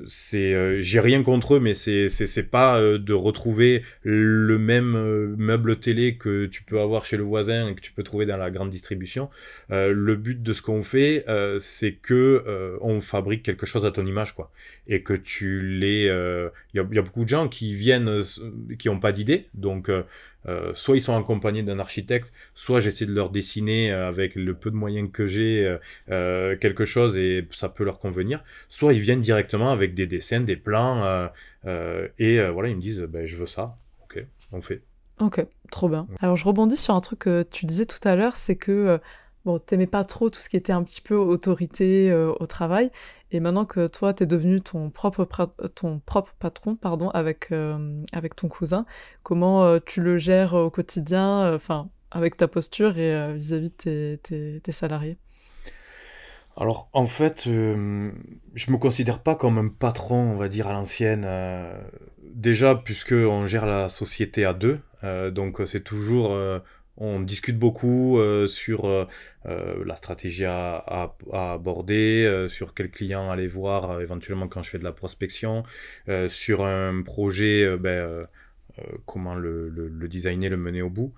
j'ai rien contre eux, mais c'est pas de retrouver le même meuble télé que tu peux avoir chez le voisin et que tu peux trouver dans la grande distribution. Le but de ce qu'on fait, c'est que on fabrique quelque chose à ton image, quoi, et que tu l'aies. Il y a beaucoup de gens qui viennent, qui ont pas d'idée, donc soit ils sont accompagnés d'un architecte, soit j'essaie de leur dessiner avec le peu de moyens que j'ai quelque chose et ça peut leur convenir, soit ils viennent directement avec des dessins, des plans et voilà, ils me disent je veux ça, ok, on fait. Ok, trop bien. Alors je rebondis sur un truc que tu disais tout à l'heure, c'est que t'aimais pas trop tout ce qui était un petit peu autorité au travail, et maintenant que toi t'es devenu ton propre patron, pardon, avec ton cousin, comment tu le gères au quotidien, avec ta posture et vis-à-vis de tes salariés? Alors en fait, je me considère pas comme un patron, on va dire à l'ancienne. Déjà, puisque on gère la société à deux, donc c'est toujours, on discute beaucoup sur la stratégie à aborder, sur quel client aller voir éventuellement quand je fais de la prospection, sur un projet, comment le designer, le mener au bout.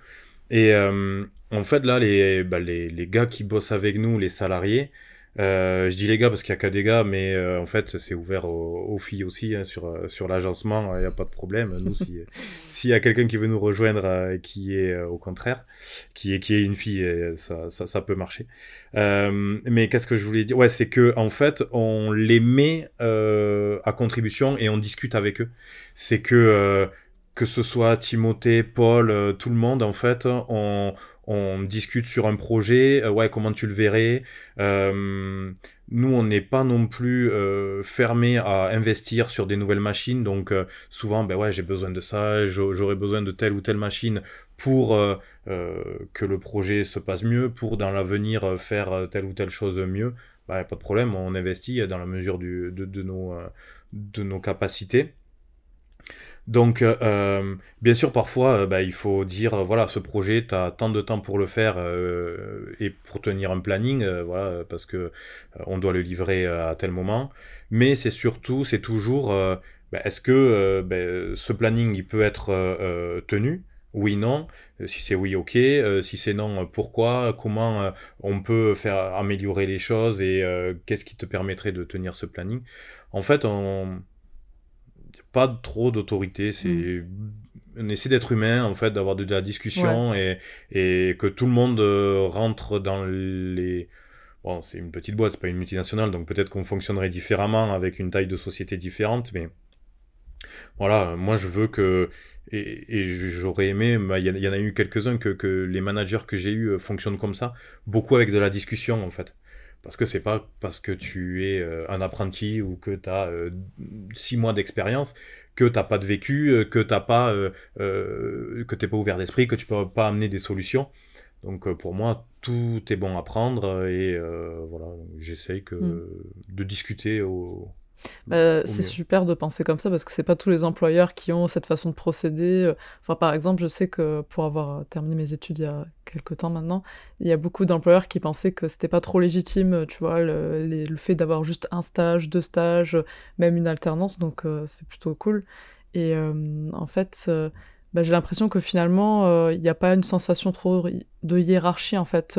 Et en fait là, les gars qui bossent avec nous, les salariés, Je dis les gars parce qu'il y a que des gars, mais en fait c'est ouvert aux filles aussi hein, sur l'agencement, il y a pas de problème. Nous s'il y a quelqu'un qui veut nous rejoindre qui est au contraire qui est une fille, ça peut marcher. Mais qu'est-ce que je voulais dire? Ouais, c'est que en fait on les met à contribution et on discute avec eux. C'est que ce soit Timothée, Paul, tout le monde, en fait, on discute sur un projet, ouais, comment tu le verrais. Nous, on n'est pas non plus fermé à investir sur des nouvelles machines, donc souvent, ben ouais, j'ai besoin de ça, j'aurais besoin de telle ou telle machine pour que le projet se passe mieux, pour dans l'avenir faire telle ou telle chose mieux. Bah, pas de problème, on investit dans la mesure de nos capacités. Donc, bien sûr, parfois, bah, il faut dire, voilà, ce projet, tu as tant de temps pour le faire et pour tenir un planning, voilà, parce que on doit le livrer à tel moment. Mais c'est surtout, c'est toujours, bah, est-ce que ce planning, il peut être tenu? Oui, non. Si c'est oui, ok. Si c'est non, pourquoi? Comment on peut faire améliorer les choses et qu'est-ce qui te permettrait de tenir ce planning? En fait, pas trop d'autorité, Mm. on essaie d'être humain en fait, d'avoir de la Ouais. discussion et que tout le monde rentre dans les bon, c'est une petite boîte, c'est pas une multinationale, donc peut-être qu'on fonctionnerait différemment avec une taille de société différente, mais voilà, moi je veux que et j'aurais aimé, bah, il y en a eu quelques-uns que les managers que j'ai eu fonctionnent comme ça, beaucoup avec de la discussion en fait. Parce que c'est pas parce que tu es un apprenti ou que tu as 6 mois d'expérience que t'as pas de vécu, que t'as pas que t'es pas ouvert d'esprit, que tu peux pas amener des solutions. Donc pour moi, tout est bon à prendre et voilà, j'essaye Mm. de discuter au C'est mieux. super de penser comme ça parce que c'est pas tous les employeurs qui ont cette façon de procéder. Enfin, par exemple, je sais que pour avoir terminé mes études il y a quelque temps maintenant, il y a beaucoup d'employeurs qui pensaient que c'était pas trop légitime, tu vois, le fait d'avoir juste un stage, 2 stages, même une alternance, donc c'est plutôt cool. Et en fait, bah, j'ai l'impression que finalement, il y a pas une sensation trop de hiérarchie, en fait,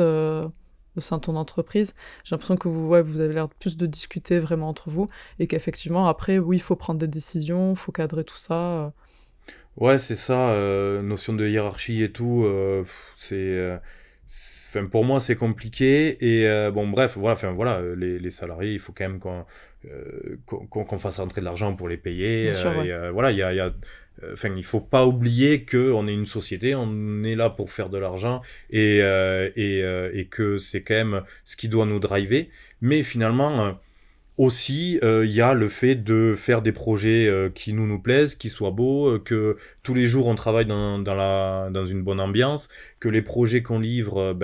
au sein de ton entreprise. J'ai l'impression que vous, ouais, vous avez l'air plus de discuter vraiment entre vous et qu'effectivement, après, oui, il faut prendre des décisions, il faut cadrer tout ça. Ouais, c'est ça, notion de hiérarchie et tout, enfin, pour moi, c'est compliqué. Et bon, bref, voilà, enfin, voilà, les salariés, il faut quand même qu'on fasse rentrer de l'argent pour les payer. Bien sûr, ouais. Et voilà, enfin, il faut pas oublier qu'on est une société, on est là pour faire de l'argent et que c'est quand même ce qui doit nous driver. Mais finalement, aussi, il y a le fait de faire des projets qui nous plaisent, qui soient beaux, que tous les jours on travaille dans une bonne ambiance, que les projets qu'on livre,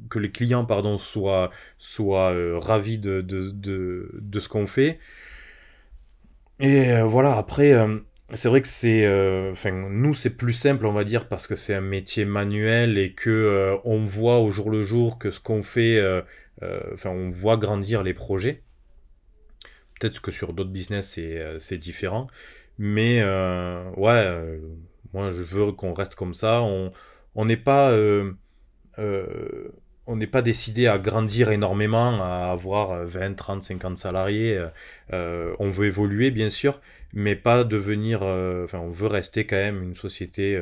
que les clients pardon, soient ravis de ce qu'on fait. Et voilà, après, c'est vrai que enfin, nous c'est plus simple, on va dire, parce que c'est un métier manuel et que on voit au jour le jour que ce qu'on fait, enfin, on voit grandir les projets. Peut-être que sur d'autres business, c'est différent. Mais ouais, moi, je veux qu'on reste comme ça. On n'est pas, euh, on n'est pas décidé à grandir énormément, à avoir 20, 30, 50 salariés. On veut évoluer, bien sûr, mais pas devenir... enfin, on veut rester quand même une société,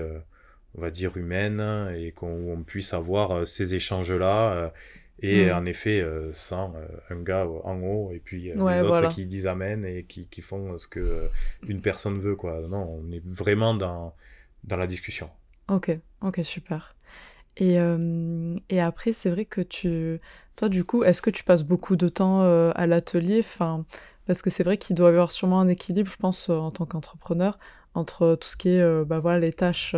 on va dire, humaine et qu'on puisse avoir ces échanges-là. Et Hmm. en effet, sans un gars en haut et puis les Ouais, autres voilà. qui disent amen et qui font ce que une personne veut, quoi. Non, on est vraiment dans la discussion. Ok, ok, super. Et après, c'est vrai que toi, du coup, est-ce que tu passes beaucoup de temps à l'atelier? Enfin, parce que c'est vrai qu'il doit y avoir sûrement un équilibre, je pense, en tant qu'entrepreneur, entre tout ce qui est bah, voilà, les tâches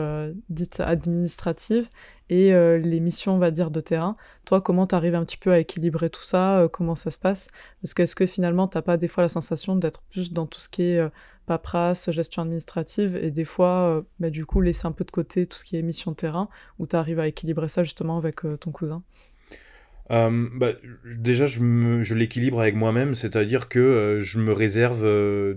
dites administratives et les missions, on va dire, de terrain. Toi, comment tu arrives un petit peu à équilibrer tout ça? Comment ça se passe? Parce que est-ce que finalement, t'as pas des fois la sensation d'être plus dans tout ce qui est paperasse, gestion administrative, et des fois, bah, du coup, laisser un peu de côté tout ce qui est mission de terrain? Ou tu arrives à équilibrer ça justement avec ton cousin? Bah, déjà, je l'équilibre avec moi-même, c'est-à-dire que je me réserve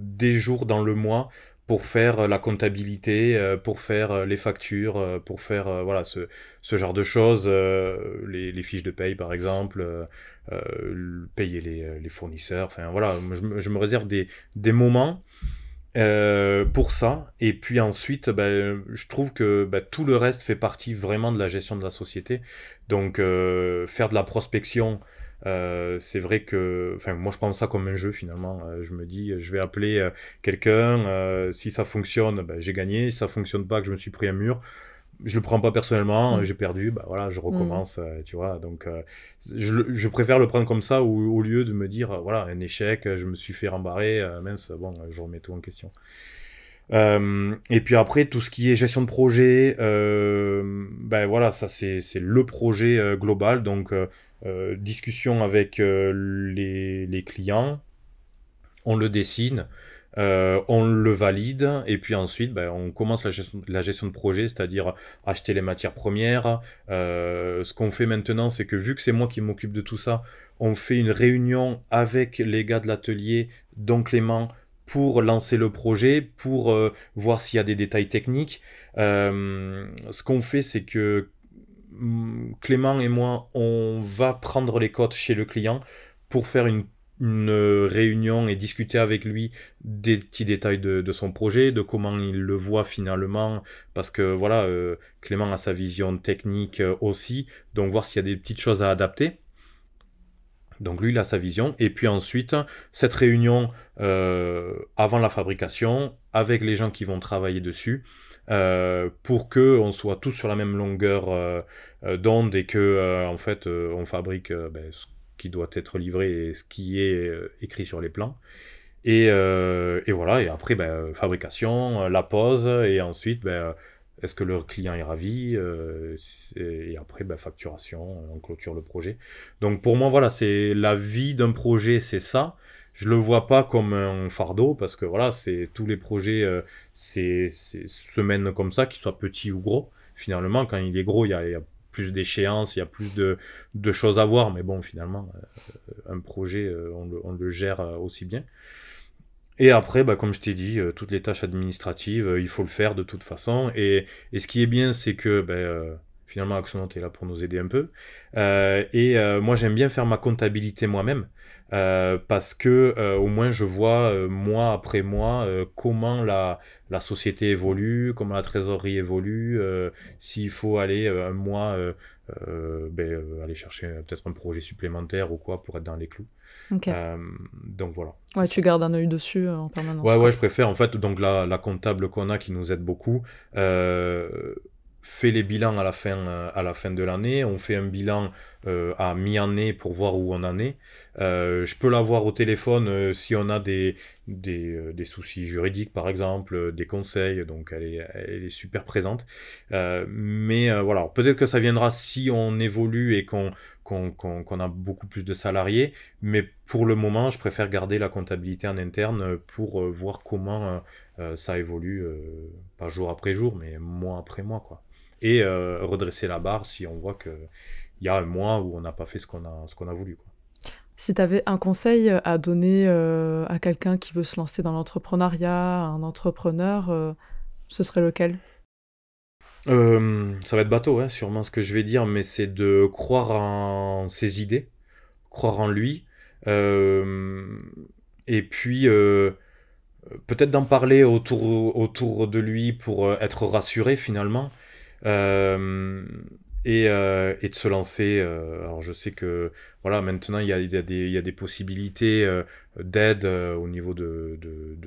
des jours dans le mois pour faire la comptabilité, pour faire les factures, pour faire voilà ce genre de choses, les fiches de paye par exemple, payer les fournisseurs, enfin voilà, je me réserve des moments pour ça. Et puis ensuite, je trouve que tout le reste fait partie vraiment de la gestion de la société. Donc faire de la prospection, c'est vrai que, enfin, moi je prends ça comme un jeu finalement. Je me dis, je vais appeler quelqu'un. Si ça fonctionne, j'ai gagné. Si ça fonctionne pas, que je me suis pris un mur, je le prends pas personnellement. J'ai perdu. Voilà, je recommence. Tu vois. Donc, je préfère le prendre comme ça au lieu de me dire, voilà, un échec, je me suis fait rembarrer. Mince, bon, je remets tout en question. Et puis après, tout ce qui est gestion de projet, voilà, ça c'est le projet global. Donc, discussion avec les clients, on le dessine, on le valide, et puis ensuite, on commence la gestion de projet, c'est-à-dire acheter les matières premières. Ce qu'on fait maintenant, c'est que vu que c'est moi qui m'occupe de tout ça, on fait une réunion avec les gars de l'atelier, dont Clément, pour lancer le projet, pour voir s'il y a des détails techniques. Ce qu'on fait, c'est que Clément et moi, on va prendre les cotes chez le client pour faire une réunion et discuter avec lui des petits détails de son projet, de comment il le voit finalement, parce que voilà, Clément a sa vision technique aussi, donc voir s'il y a des petites choses à adapter. Donc lui, il a sa vision. Et puis ensuite, cette réunion avant la fabrication, avec les gens qui vont travailler dessus, pour qu'on soit tous sur la même longueur d'onde et que, en fait, on fabrique ce qui doit être livré et ce qui est écrit sur les plans. Et voilà, et après, fabrication, la pose, et ensuite, est-ce que le client est ravi et après, facturation, on clôture le projet. Donc pour moi, voilà, c'est la vie d'un projet, c'est ça. Je le vois pas comme un fardeau, parce que voilà, c'est tous les projets se mènent comme ça, qu'ils soient petits ou gros. Finalement, quand il est gros, il y a plus d'échéances, il y a plus de choses à voir, mais bon, finalement, un projet, on le gère aussi bien. Et après, comme je t'ai dit, toutes les tâches administratives, il faut le faire de toute façon. Et ce qui est bien, c'est que finalement, Axonot est là pour nous aider un peu. Moi, j'aime bien faire ma comptabilité moi-même. Parce que au moins, je vois mois après mois comment la société évolue, comment la trésorerie évolue, s'il faut aller un mois aller chercher peut-être un projet supplémentaire ou quoi pour être dans les clous. Ok. Donc voilà. Ouais, tu gardes un œil dessus en permanence. Ouais, je préfère. En fait, donc la comptable qu'on a qui nous aide beaucoup fait les bilans à la fin de l'année. On fait un bilan à mi-année pour voir où on en est. Je peux la voir au téléphone si on a des soucis juridiques, par exemple, des conseils. Donc, elle est super présente. Mais voilà, peut-être que ça viendra si on évolue et qu'on a beaucoup plus de salariés. Mais pour le moment, je préfère garder la comptabilité en interne pour voir comment ça évolue, pas jour après jour, mais mois après mois, quoi. Et redresser la barre si on voit qu'il y a un mois où on n'a pas fait ce qu'on a voulu, quoi. Si tu avais un conseil à donner à quelqu'un qui veut se lancer dans l'entrepreneuriat, un entrepreneur, ce serait lequel ? Ça va être bateau, hein, sûrement ce que je vais dire, mais c'est de croire en ses idées, croire en lui, et puis peut-être d'en parler autour de lui pour être rassuré finalement. Euh, et de se lancer. Alors je sais que voilà, maintenant il y a des possibilités d'aide au niveau de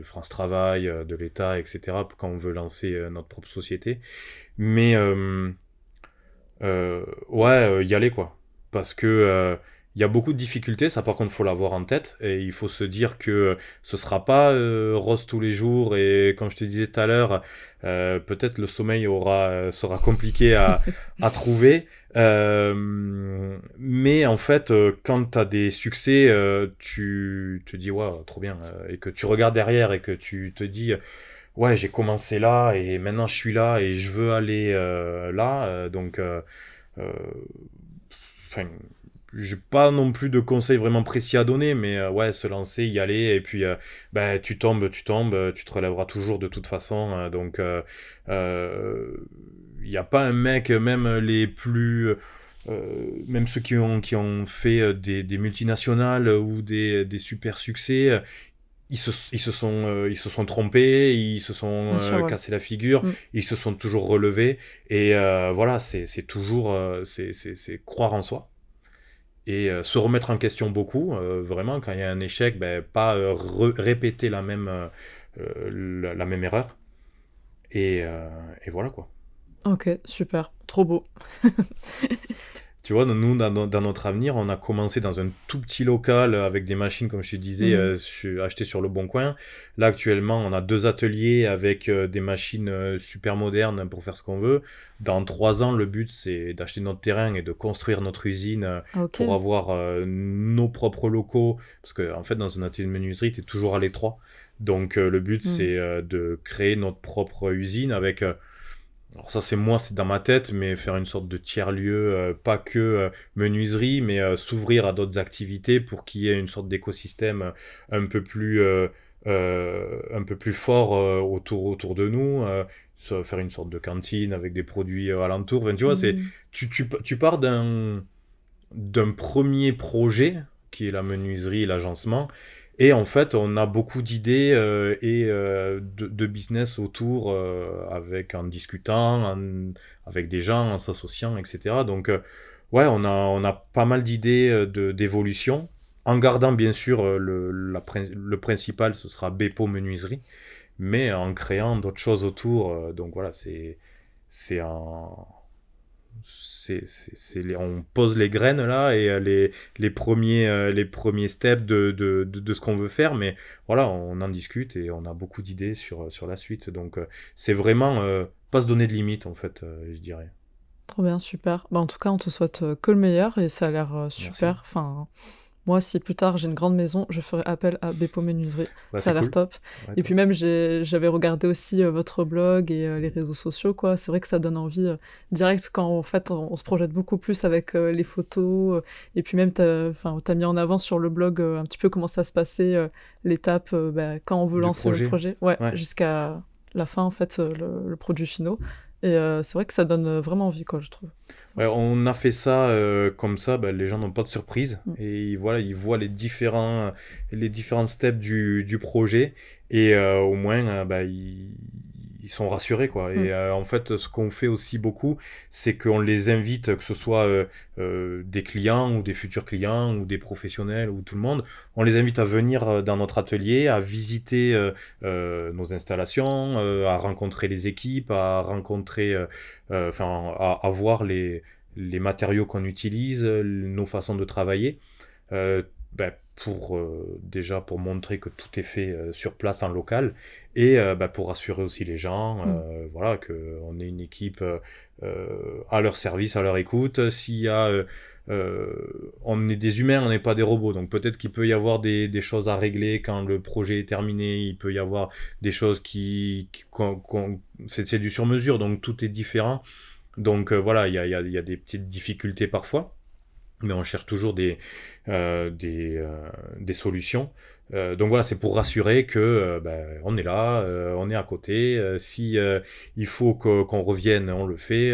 France Travail, de l'État, etc. quand on veut lancer notre propre société. Mais y aller quoi. Parce que il y a beaucoup de difficultés, ça par contre faut l'avoir en tête et il faut se dire que ce sera pas rose tous les jours et comme je te disais tout à l'heure, peut-être le sommeil sera compliqué à trouver. Mais en fait, quand tu as des succès, tu te dis ouais, trop bien, et que tu regardes derrière et que tu te dis ouais, j'ai commencé là et maintenant je suis là et je veux aller là. Donc, enfin, j'ai pas non plus de conseils vraiment précis à donner, mais ouais, se lancer, y aller, et puis bah, tu tombes, tu te relèveras toujours de toute façon. Donc, il n'y a pas un mec, même les plus... même ceux qui ont fait des multinationales ou des super succès, ils se sont trompés, ils se sont Bien sûr, ouais. cassé la figure, ils se sont toujours relevés. Et voilà, c'est toujours c'est croire en soi. Et se remettre en question beaucoup, vraiment, quand il y a un échec, ben, pas répéter la même erreur. Et voilà, quoi. Ok, super, trop beau. Tu vois, nous, dans notre avenir, on a commencé dans un tout petit local avec des machines, comme je te disais, achetées sur le Bon Coin. Là, actuellement, on a 2 ateliers avec des machines super modernes pour faire ce qu'on veut. Dans 3 ans, le but, c'est d'acheter notre terrain et de construire notre usine pour avoir nos propres locaux. Parce qu'en fait, dans un atelier de menuiserie, tu es toujours à l'étroit. Donc, le but, c'est de créer notre propre usine avec... alors ça, c'est dans ma tête, mais faire une sorte de tiers-lieu, pas que menuiserie, mais s'ouvrir à d'autres activités pour qu'il y ait une sorte d'écosystème un peu plus fort autour de nous. Faire une sorte de cantine avec des produits alentours. Enfin, tu vois, tu pars d'un premier projet, qui est la menuiserie et l'agencement. Et en fait, on a beaucoup d'idées de business autour, en discutant, avec des gens, en s'associant, etc. Donc, ouais, on a pas mal d'idées d'évolution, en gardant bien sûr le principal, ce sera Bepo Menuiserie, mais en créant d'autres choses autour. Donc voilà, c'est un... on pose les graines là et les premiers steps de ce qu'on veut faire, mais voilà, on en discute et on a beaucoup d'idées sur la suite. Donc c'est vraiment pas se donner de limites en fait, je dirais. Trop bien, super. Bah, en tout cas, on te souhaite que le meilleur et ça a l'air super. Enfin, moi, si plus tard j'ai une grande maison, je ferai appel à Bepo Menuiserie. Bah, ça a l'air cool. top. Ouais, et puis même, j'avais regardé aussi votre blog et les réseaux sociaux, quoi. C'est vrai que ça donne envie direct quand en fait on se projette beaucoup plus avec les photos. Et puis même, t'as mis en avant sur le blog un petit peu comment ça se passait, l'étape bah, quand on veut lancer le projet. Ouais. Jusqu'à la fin, en fait, le produit final. Et c'est vrai que ça donne vraiment envie, quoi, je trouve. Ouais, on a fait ça comme ça, bah, les gens n'ont pas de surprise. Et voilà, ils voient les différents steps du projet. Et au moins, bah, ils sont rassurés, quoi. Et en fait, ce qu'on fait aussi beaucoup, c'est qu'on les invite, que ce soit des clients ou des futurs clients ou des professionnels ou tout le monde, on les invite à venir dans notre atelier, à visiter nos installations, à rencontrer les équipes, à rencontrer, à voir les matériaux qu'on utilise, nos façons de travailler. Déjà pour montrer que tout est fait sur place en local et pour rassurer aussi les gens, voilà, qu'on est une équipe à leur service, à leur écoute. S'il y a on est des humains, on n'est pas des robots, donc peut-être qu'il peut y avoir des choses à régler quand le projet est terminé, il peut y avoir des choses c'est du sur-mesure, donc tout est différent. Donc voilà, il y a des petites difficultés parfois, mais on cherche toujours des solutions. Donc voilà, c'est pour rassurer que on est là, on est à côté. Si il faut qu'on revienne, on le fait.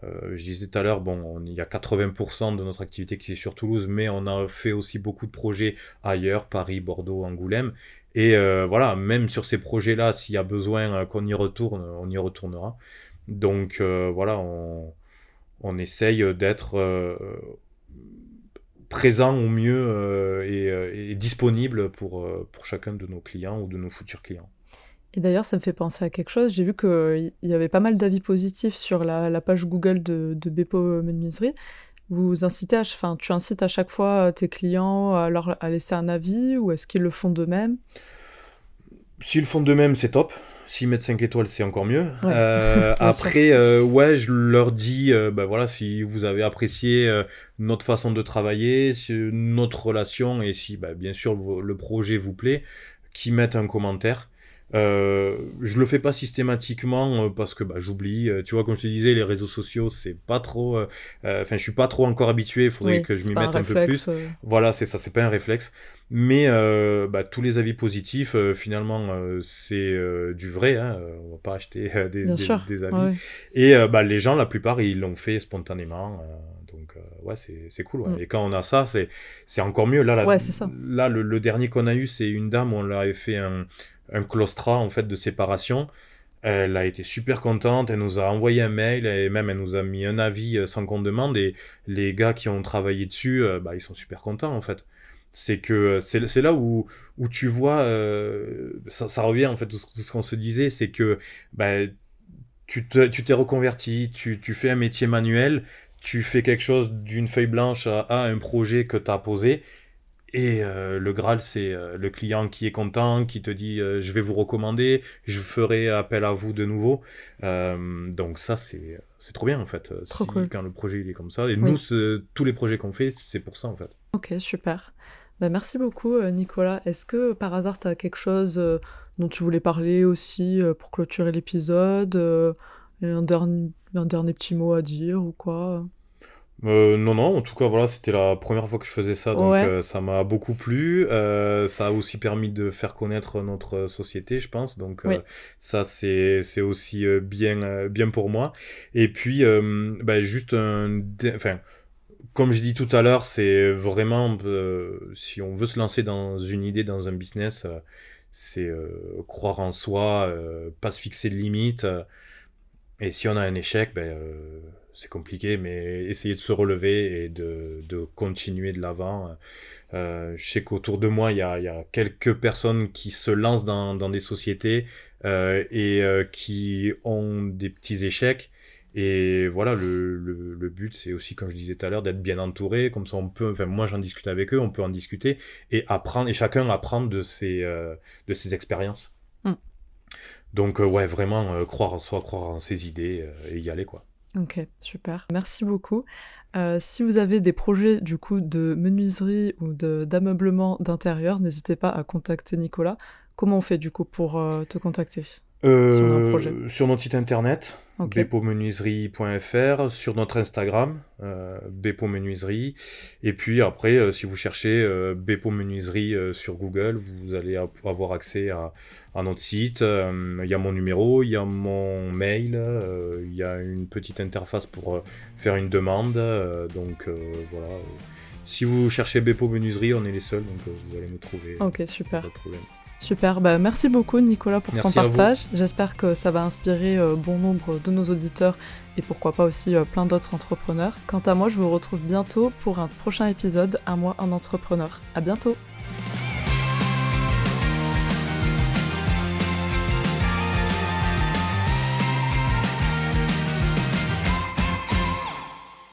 Je disais tout à l'heure, bon, il y a 80% de notre activité qui est sur Toulouse, mais on a fait aussi beaucoup de projets ailleurs, Paris, Bordeaux, Angoulême. Et voilà, même sur ces projets-là, s'il y a besoin qu'on y retourne, on y retournera. Donc voilà, on essaye d'être présent au mieux et disponible pour chacun de nos clients ou de nos futurs clients. Et d'ailleurs, ça me fait penser à quelque chose. J'ai vu qu'il y avait pas mal d'avis positifs sur la page Google de Bepo Menuiserie. Tu incites à chaque fois tes clients à laisser un avis, ou est-ce qu'ils le font d'eux-mêmes? S'ils le font d'eux-mêmes, c'est top. S'ils mettent 5 étoiles, c'est encore mieux. Ouais. Après, ouais, je leur dis, voilà, si vous avez apprécié notre façon de travailler, notre relation, et si, bien sûr, le projet vous plaît, qu'ils mettent un commentaire. Je le fais pas systématiquement parce que j'oublie. Tu vois, comme je te disais, les réseaux sociaux, c'est pas trop. Enfin, je suis pas trop encore habitué. Il faudrait que je m'y mette un peu plus. Voilà, c'est ça, c'est pas un réflexe. Mais tous les avis positifs, finalement, c'est du vrai. Hein, on va pas acheter des avis. Ouais. Et les gens, la plupart, ils l'ont fait spontanément. Donc ouais, c'est cool. Ouais. Et quand on a ça, c'est encore mieux. Là, ouais, c'est ça. Là, le dernier qu'on a eu, c'est une dame. On l'avait fait un claustrat en fait de séparation. Elle a été super contente, elle nous a envoyé un mail et même elle nous a mis un avis sans qu'on demande, et les gars qui ont travaillé dessus, ils sont super contents en fait. C'est que c'est là où tu vois, ça revient en fait tout ce qu'on se disait, c'est que tu t'es reconverti, tu fais un métier manuel, tu fais quelque chose d'une feuille blanche à un projet que tu as posé. Et le Graal, c'est le client qui est content, qui te dit je vais vous recommander, je ferai appel à vous de nouveau. Donc ça, c'est trop bien en fait, Cool. quand le projet il est comme ça. Et nous, tous les projets qu'on fait, c'est pour ça en fait. Ok, super. Merci beaucoup Nicolas. Est-ce que par hasard tu as quelque chose dont tu voulais parler aussi pour clôturer l'épisode, un dernier petit mot à dire ou quoi? Non, en tout cas, voilà, c'était la première fois que je faisais ça, donc ça m'a beaucoup plu. Ça a aussi permis de faire connaître notre société, je pense, donc ça, c'est aussi bien pour moi. Et puis, juste enfin, comme je dis tout à l'heure, c'est vraiment, si on veut se lancer dans une idée, dans un business, c'est croire en soi, pas se fixer de limites. Et si on a un échec, c'est compliqué, mais essayer de se relever et de continuer de l'avant. Je sais qu'autour de moi, il y a quelques personnes qui se lancent dans des sociétés et qui ont des petits échecs. Et voilà, le but, c'est aussi, comme je disais tout à l'heure, d'être bien entouré. Comme ça, on peut, enfin, moi, j'en discute avec eux, on peut en discuter et apprendre, et chacun apprendre de ses expériences. Donc vraiment croire en soi, croire en ses idées et y aller quoi. Ok, super. Merci beaucoup. Si vous avez des projets du coup de menuiserie ou d'ameublement d'intérieur, n'hésitez pas à contacter Nicolas. Comment on fait du coup pour te contacter si on a un projet? Sur notre site internet, bepomenuiserie.fr, sur notre Instagram, Bepo-Menuiserie, et puis après, si vous cherchez Bepo-Menuiserie sur Google, vous allez avoir accès à notre site. Il y a mon numéro, il y a mon mail, il y a une petite interface pour faire une demande, donc voilà. Si vous cherchez Bepo-Menuiserie, on est les seuls, donc vous allez nous trouver. Ok, super. Pas de problème. Super, merci beaucoup Nicolas pour ton partage. J'espère que ça va inspirer bon nombre de nos auditeurs et pourquoi pas aussi plein d'autres entrepreneurs. Quant à moi, je vous retrouve bientôt pour un prochain épisode, À moi un entrepreneur. À bientôt.